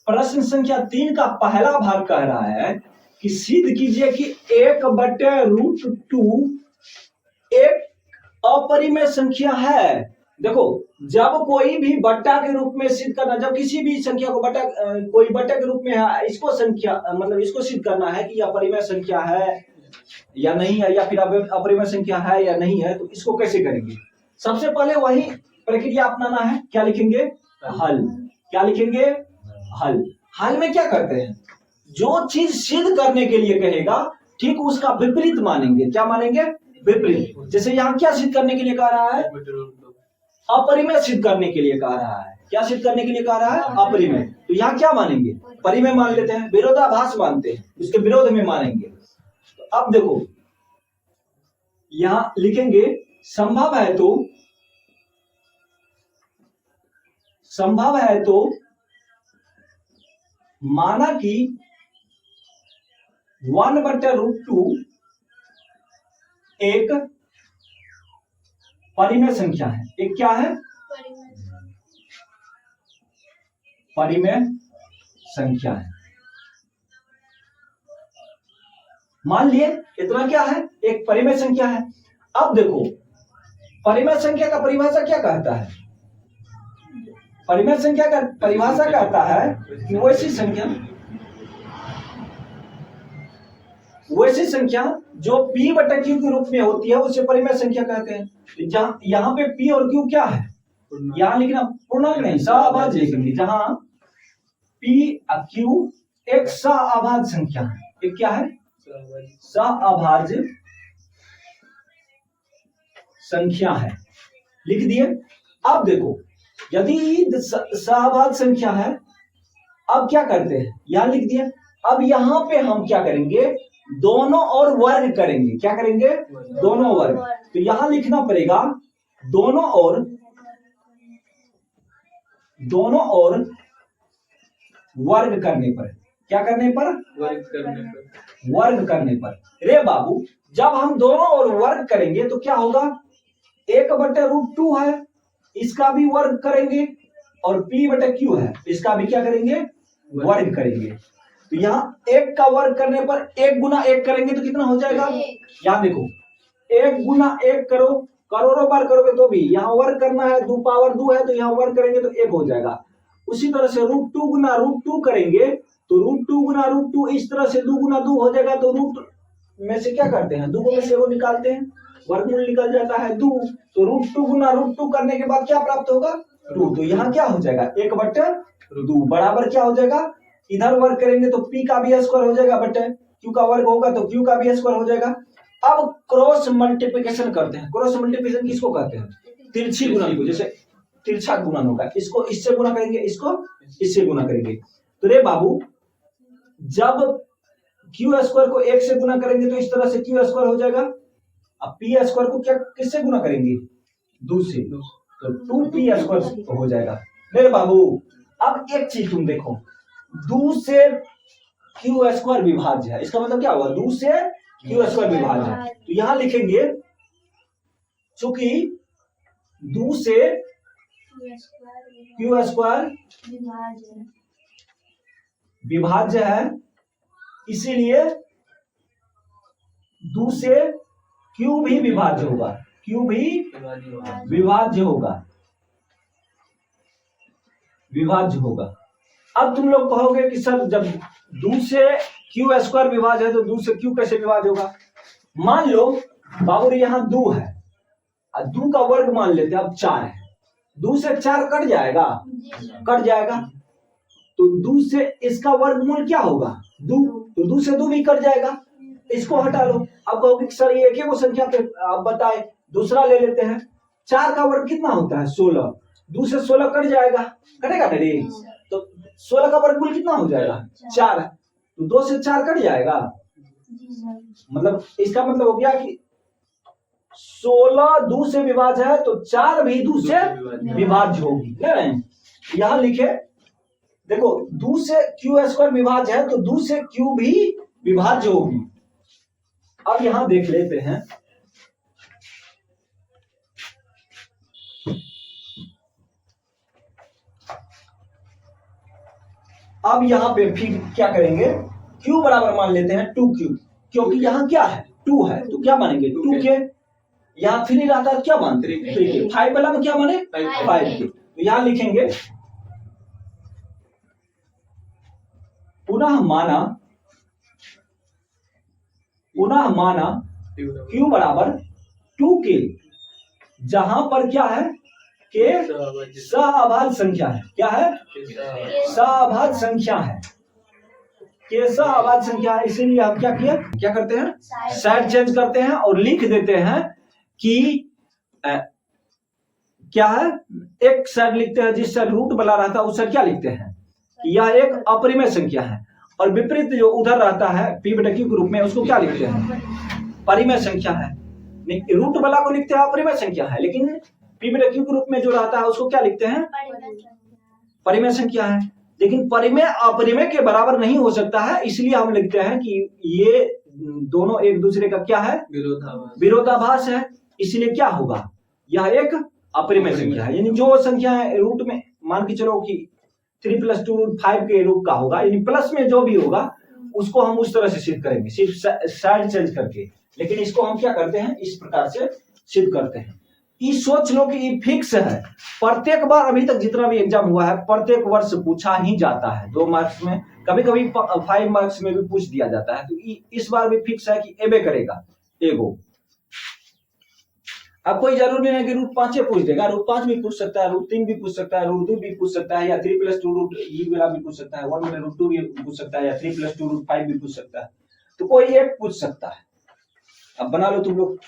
प्रश्न संख्या 3 का पहला भाग कह रहा है कि सिद्ध कीजिए कि 1/√2 एक अपरिमेय संख्या है। देखो, जब कोई भी बट्टा के रूप में सिद्ध करना, जब किसी भी संख्या को बट्टा, कोई बट्टे के रूप में है, इसको संख्या मतलब इसको सिद्ध करना है कि यह अपरिमेय संख्या है या नहीं है, या फिर अपरिमेय संख्या है या नहीं है, तो इसको कैसे करेंगे? सबसे पहले वही प्रक्रिया अपनाना है। क्या लिखेंगे? हल। क्या लिखेंगे? हल। हल में क्या करते हैं? जो चीज सिद्ध करने के लिए कहेगा ठीक उसका विपरीत मानेंगे। क्या मानेंगे? विपरीत। जैसे यहाँ क्या सिद्ध करने के लिए कह रहा है? अपरिमेय सिद्ध करने के लिए कह रहा है। क्या सिद्ध करने के लिए कह रहा है? अपरिमेय। तो यहाँ क्या मानेंगे? परिमेय मान लेते हैं, विरोधाभास मानते हैं, उसके विरोध में मानेंगे। तो अब देखो, यहां लिखेंगे संभव है तो माना कि 1/√2 एक परिमेय संख्या है। एक क्या है? परिमेय संख्या है। मान लिए इतना क्या है? एक परिमेय संख्या है। अब देखो, परिमेय संख्या का परिभाषा क्या कहता है? परिमेय संख्या का परिभाषा कहता है कि वैसी संख्या जो p/q के रूप में होती है उसे परिमेय संख्या कहते हैं। जहां यहाँ पे p और q क्या है? यहाँ लिखना पूर्णांक नहीं, सहअभाज्य लिखेंगे। जहां p और q एक सहअभाज्य संख्या है। एक क्या है? सहअभाज्य संख्या है। लिख दिए। अब देखो, यदि सहअभाज्य संख्या है, अब क्या करते हैं? यहां लिख दिया। अब यहां पे हम क्या करेंगे? दोनों और वर्ग करेंगे। क्या करेंगे? दोनों वर्ग। तो यहां लिखना पड़ेगा दोनों और वर्ग करने पर। क्या करने पर? वर्ग करने पर। रे बाबू, जब हम दोनों और वर्ग करेंगे तो क्या होगा? 1/√2 है, इसका भी वर्ग करेंगे, और p/q है, इसका भी क्या करेंगे? वर्ग करेंगे। तो यहाँ 1 का वर्ग करने पर 1 गुना 1 करेंगे तो कितना हो जाएगा? यहाँ देखो, 1 गुना 1 करो, करोड़ों बार करोगे तो भी यहाँ वर्ग करना है, 2 पावर 2 है तो यहाँ वर्ग करेंगे तो 1 हो जाएगा। उसी तरह से √2 गुना √2 करेंगे तो √2 गुना √2 इस तरह से 2 गुना 2 हो जाएगा। तो रूट में से क्या करते हैं? 2 में से वो निकालते हैं, वर्गमूल निकल जाता है 2। तो √2 गुना √2 करने के बाद क्या प्राप्त होगा? 2। तो यहाँ क्या हो जाएगा? 1/2 बराबर क्या हो जाएगा? इधर वर्ग करेंगे तो p का भी स्क्वायर हो जाएगा, बटे q का वर्ग होगा तो q का भी स्क्वायर हो जाएगा। अब क्रॉस मल्टीप्लिकेशन करते हैं। क्रॉस मल्टीप्लिकेशन किसको कहते हैं? तिरछी गुणन को। जैसे तिरछा गुणन होगा, इसको इससे गुना करेंगे, इसको इससे गुना करेंगे। तो रे बाबू, जब q स्क्वायर को 1 से गुना करेंगे तो इस तरह से q स्क्वायर हो जाएगा। अब p स्क्वायर को क्या किससे गुना करेंगे? 2 से, तो 2p स्क्वायर हो जाएगा। मेरे बाबू, अब एक चीज तुम देखो, 2 से q स्क्वायर विभाज्य है। इसका मतलब क्या हुआ? 2 से q स्क्वायर विभाज्य है। तो यहां लिखेंगे चूंकि 2 से q स्क्वायर विभाज्य है, इसीलिए 2 से q भी विभाज्य होगा। q भी विभाज्य होगा। अब तुम लोग कहोगे कि सर जब 2 से q स्क्वायर विभाज्य है तो 2 से q कैसे विभाज्य होगा? मान लो बाबू यहाँ 2 है, 2 का वर्ग मान लेते हैं, अब 4 है। 2 से 4 कट जाएगा, तो 2 से इसका वर्गमूल क्या होगा? 2। तो 2 से 2 भी कट जाएगा, इसको हटा लो। अब कहोगे सर ये एक ही वो संख्या पे आप बताए, दूसरा ले लेते हैं। 4 का वर्ग कितना होता है? 16। 2 से 16 कट जाएगा, कटेगा ना रे? तो 16 का वर्गमूल कितना हो जाएगा? 4। तो 2 से 4 कट जाएगा, मतलब इसका मतलब हो गया कि 16 2 से विभाज्य है तो 4 भी 2 से विभाज्य होगी। यहां लिखे देखो, 2 से q स्क्वायर विभाज्य है तो 2 से q भी विभाज्य होगी। अब यहां देख लेते हैं, अब यहाँ पे फिर क्या करेंगे, q बराबर मान लेते हैं 2q, क्योंकि यहाँ क्या है 2 है तो क्या मानेंगे 2k, यहाँ 3 रहता है क्या मानते 3k, 5 वाला में क्या माने 5k, तो यहाँ लिखेंगे पुनः माना q बराबर 2k, जहां पर क्या है के सह संख्या है, क्या है सह संख्या है, के सह संख्या है, इसीलिए हम क्या करते हैं साइड चेंज करते हैं और लिख देते हैं कि क्या है, एक साइड लिखते हैं जिस साइड रूट वाला रहता है उस साइड क्या लिखते हैं, यह एक अपरिमेय संख्या है, और विपरीत जो उधर रहता है p बटा q के रूप में उसको क्या लिखते हैं परिमेय संख्या है, रूट वाला को लिखते हैं अपरिमेय संख्या है, लेकिन p बटा q के रूप में जो रहता है उसको क्या लिखते हैं परिमेय संख्या है, लेकिन परिमेय अपरिमेय के बराबर नहीं हो सकता है, इसलिए हम लिखते हैं कि ये दोनों एक दूसरे का क्या है विरोधाभास है, इसलिए क्या होगा यह एक अपरिमेय संख्या है, यानी जो संख्या है रूट में मान के चलो कि 3 + 2 5 के रूप का होगा, यानी प्लस में जो भी होगा उसको हम उस तरह से सिद्ध करेंगे सिर्फ साइड चेंज करके, लेकिन इसको हम क्या करते हैं इस प्रकार से सिद्ध करते हैं। ये सोच लो कि ये फिक्स है, प्रत्येक बार अभी तक जितना भी एग्जाम हुआ है प्रत्येक वर्ष पूछा ही जाता है, 2 मार्क्स में, कभी कभी 5 मार्क्स में भी पूछ दिया जाता है, तो इस बार भी फिक्स है कि एबे करेगा एगो। अब कोई जरूरी नहीं कि रूट 5 पूछ देगा, रूट 5 भी पूछ सकता है, रूट 3 भी पूछ सकता है, रूट 2 भी पूछ सकता है, या 3 + 2 रूट ई वाला भी पूछ सकता है, 1 में रूट 2 भी पूछ सकता है, या 3 + 2 रूट 5 भी पूछ सकता है, तो कोई एक पूछ सकता है। अब बना लो तुम लोग।